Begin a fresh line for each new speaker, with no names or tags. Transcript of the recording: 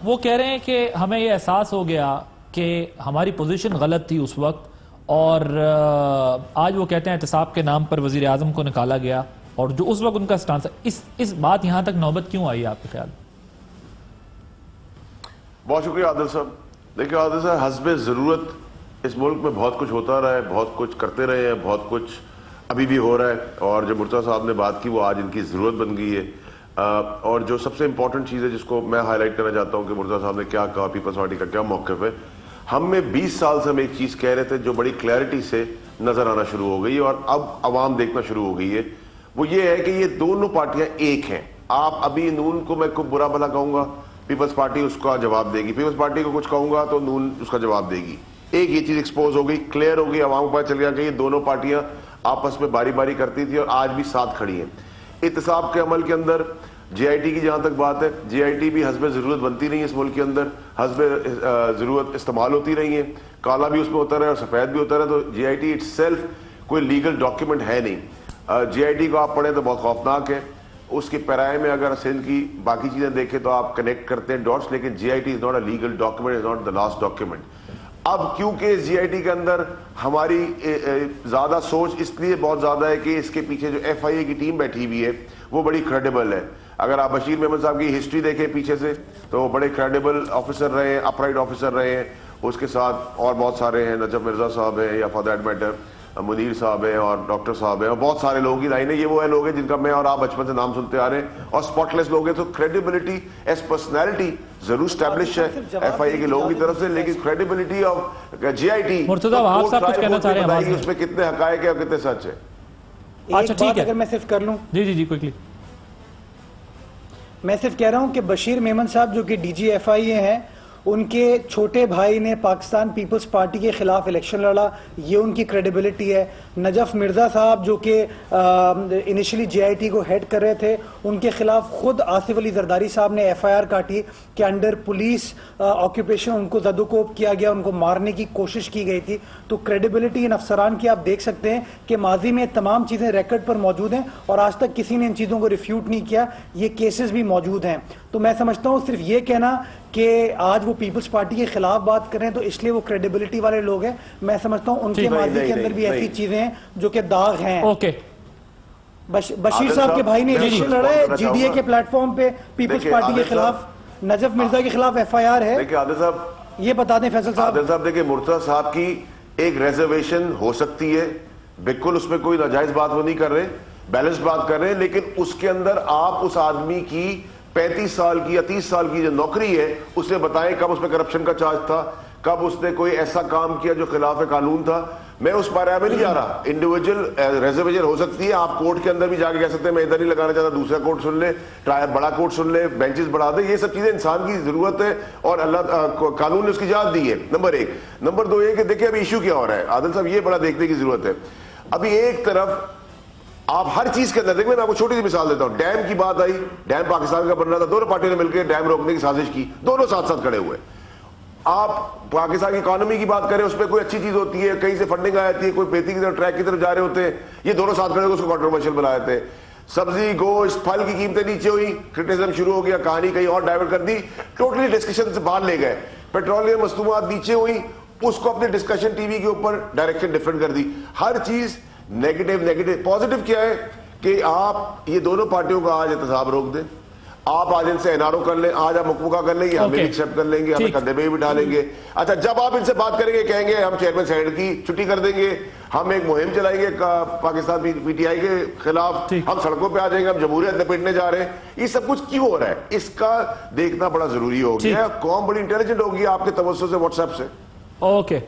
وہ کہہ رہے ہیں کہ ہمیں یہ احساس ہو گیا کہ ہماری پوزیشن غلط تھی اس وقت، اور آج وہ کہتے ہیں احتساب کے نام پر وزیر اعظم کو نکالا گیا، اور جو اس وقت ان کا سٹانس ہے، اس بات یہاں تک نوبت کیوں آئی آپ کے خیال؟
بہت شکریہ عادل صاحب. دیکھیں عادل صاحب، حسب ضرورت اس ملک میں بہت کچھ ہوتا رہا ہے، بہت کچھ کرتے رہے ہیں، بہت کچھ ابھی بھی ہو رہا ہے، اور جو مرتضیٰ صاحب نے بات کی وہ آج ان کی ضرورت بن گئی ہے. اور جو سب سے امپورٹنٹ چیز ہے جس کو میں ہائی لائٹ کرنا چاہتا ہوں کہ مرتضیٰ صاحب نے کیا کہا، پیپلز پارٹی کا کیا موقف ہے. ہم میں 20 سال سے ہم ایک چیز کہہ رہے تھے جو بڑی کلیئرٹی سے نظر آنا شروع ہو گئی ہے اور اب عوام دیکھنا شروع ہو گئی ہے. وہ یہ ہے کہ یہ دونوں پارٹیاں ایک ہیں. آپ ابھی نون کو میں برا بھلا کہوں گا، پیپلز پارٹی اس کا جواب دے گی. پیپلز پارٹی کو کچھ کہوں گا تو نون اس کا جواب دے گی. ایک یہ چیز ایکسپوز ہو گئی، کلیئر ہو گئی، عوام کو پتہ چل گیا کہ یہ دونوں پارٹیاں آپس میں باری باری کرتی تھی اور آج بھی ساتھ کھڑی ہیں. احتساب کے عمل کے اندر جے آئی ٹی کی جہاں تک بات ہے، جے آئی ٹی بھی حسب ضرورت بنتی رہی ہے اس ملک کے اندر، حسب ضرورت استعمال ہوتی رہی ہیں. کالا بھی اس میں ہوتا رہا اور سفید بھی ہوتا رہا. تو جے آئی ٹی اٹ سیلف کوئی لیگل ڈاکیومنٹ ہے نہیں. جے آئی ٹی کو آپ پڑھیں تو بہت خوفناک ہے. اس کے پیرائے میں اگر سندھ کی باقی چیزیں دیکھیں تو آپ کنیکٹ کرتے ہیں ڈاٹس، لیکن J I T is not a legal document, is not the last document. اب کیونکہ جے آئی ٹی کے اندر ہماری زیادہ سوچ اس لیے بہت زیادہ ہے کہ اس کے پیچھے جو ایف آئی اے کی ٹیم بیٹھی ہوئی ہے وہ بڑی کریڈیبل ہے. اگر آپ بشیر محمد صاحب کی ہسٹری دیکھیں پیچھے سے تو وہ بڑے کریڈیبل آفیسر رہے ہیں، اپ رائٹ آفیسر رہے ہیں. اس کے ساتھ اور بہت سارے ہیں، نجف مرزا صاحب ہیں، یا فار دیٹ میٹر منیر صاحب ہیں اور ڈاکٹر صاحب ہیں، اور بہت سارے لوگوں کی لائن ہے. یہ وہ لوگ ہیں جن کا میں اور آپ بچپن سے نام سنتے آ رہے ہیں اور اسپاٹ لیس لوگ ہیں. تو کریڈیبلٹی ایز پرسنالٹی ضرور اسٹیبلش ہے ایف آئی اے کے لوگوں کی طرف سے، لیکن credibility of J I T اس میں کتنے حقائق ہیں اور کتنے سچ ہے.
ایک بات اگر میں صرف کر لوں،
جی کوئکلی،
میں صرف کہہ رہا ہوں کہ بشیر میمن صاحب جو کہ ڈی جی ایف آئی اے ہیں، ان کے چھوٹے بھائی نے پاکستان پیپلز پارٹی کے خلاف الیکشن لڑا، یہ ان کی کریڈیبلٹی ہے. نجف مرزا صاحب جو کہ انیشلی جے آئی ٹی کو ہیڈ کر رہے تھے، ان کے خلاف خود آصف علی زرداری صاحب نے ایف آئی آر کاٹی کہ انڈر پولیس آکوپیشن ان کو زد و کوب کیا گیا، ان کو مارنے کی کوشش کی گئی تھی. تو کریڈیبلٹی ان افسران کی آپ دیکھ سکتے ہیں کہ ماضی میں تمام چیزیں ریکارڈ پر موجود ہیں اور آج تک کسی نے ان چیزوں کو ریفیوٹ نہیں کیا. یہ کیسز بھی موجود ہیں. تو میں سمجھتا ہوں صرف یہ کہنا کہ آج وہ پیپلز پارٹی کے خلاف بات کریں تو اس لیے وہ کریڈیبلٹی والے لوگ ہیں. میں سمجھتا ہوں ان کے ماضی کے اندر بھی ایسی چیزیں ہیں جو کہ داغ ہیں. بشیر صاحب کے بھائی نے الیکشن لڑا ہے جی ڈی اے کے پلیٹ فارم پہ پیپلز پارٹی کے خلاف. نجف مرزا کے خلاف ایف آئی آر ہے. یہ بتا دیں فیصل صاحب.
عادل صاحب دیکھیں، مرتضیٰ صاحب کی ایک ریزرویشن ہو سکتی ہے، بالکل اس میں کوئی ناجائز بات وہ نہیں کر رہے، بیلنس بات کر رہے ہیں، لیکن اس کے اندر آپ اس آدمی کی 35 سال کی یا 30 سال کی جو نوکری ہے اسے بتائیں کب اس میں کرپشن کا چارج تھا، کب اس نے کوئی ایسا کام کیا جو خلاف قانون تھا. میں اس بارے میں نہیں جا رہا. انڈیویجول ریزرویشن ہو سکتی ہے، آپ کورٹ کے اندر بھی جا کے کہہ سکتے ہیں میں ادھر نہیں لگانا چاہتا، دوسرا کورٹ سن لے، بڑا کورٹ سن لے، بینچز بڑھا دے. یہ سب چیزیں انسان کی ضرورت ہے اور اللہ قانون نے اس کی اجازت دی ہے. نمبر 1. نمبر 2 یہ کہ دیکھیں ابھی ایشو کیا ہو رہا ہے عادل صاحب، یہ بڑا دیکھنے کی ضرورت ہے. ابھی ایک طرف آپ ہر چیز کے اندر دیکھیں، میں آپ کو چھوٹی سی مثال دیتا ہوں. ڈیم کی بات آئی، ڈیم پاکستان کا بن رہا تھا، دونوں پارٹیوں نے مل کے ڈیم روکنے کی سازش کی، دونوں ساتھ ساتھ کھڑے ہوئے. آپ پاکستان کی اکانومی کی بات کریں، اس پہ کوئی اچھی چیز ہوتی ہے، کہیں سے فنڈنگ آ جاتی ہے، کوئی پیتی کی طرف ٹریک کی طرف جا رہے ہوتے ہیں، یہ دونوں ساتھ کھڑے ہوئے اس کو کنٹروورشل بنا دیتے ہیں. سبزی گوشت پھل کی قیمتیں نیچے ہوئی، کرٹیسزم شروع ہو گیا، کہانی کہیں اور ڈائیورٹ کر دی، ٹوٹلی ڈسکشن سے باہر لے گئے. پیٹرولیم مصنوعات نیچے ہوئی، اس کو اپنی ڈسکشن ٹی وی کے اوپر ڈائریکشن ڈفرنٹ کر دی. ہر چیز نیگیٹو. پازیٹو کیا ہے کہ آپ یہ دونوں پارٹیوں کا آج احتساب روک دیں، آپ آج ان سے این آر او کر لیں، آج آپ مکمکہ کر لیں گے، ہمیں بھی ایکسیپٹ کر لیں گے، ہمیں کندھے پہ بھی بٹھا لیں گے. اچھا جب آپ ان سے بات کریں گے کہیں گے ہم چیئرمین سینیٹ کی چھٹی کر دیں گے، ہم ایک مہم چلائیں گے پاکستان پی ٹی آئی کے خلاف، ہم سڑکوں پہ آ جائیں گے، ہم جمہوریت لپیٹنے جا رہے ہیں. یہ سب کچھ کیوں ہو رہا ہے؟ اس کا دیکھنا بڑا ضروری ہو گیا. قوم بڑی انٹیلیجنٹ ہوگی آپ کے توسط سے، واٹس ایپ سے.
اوکے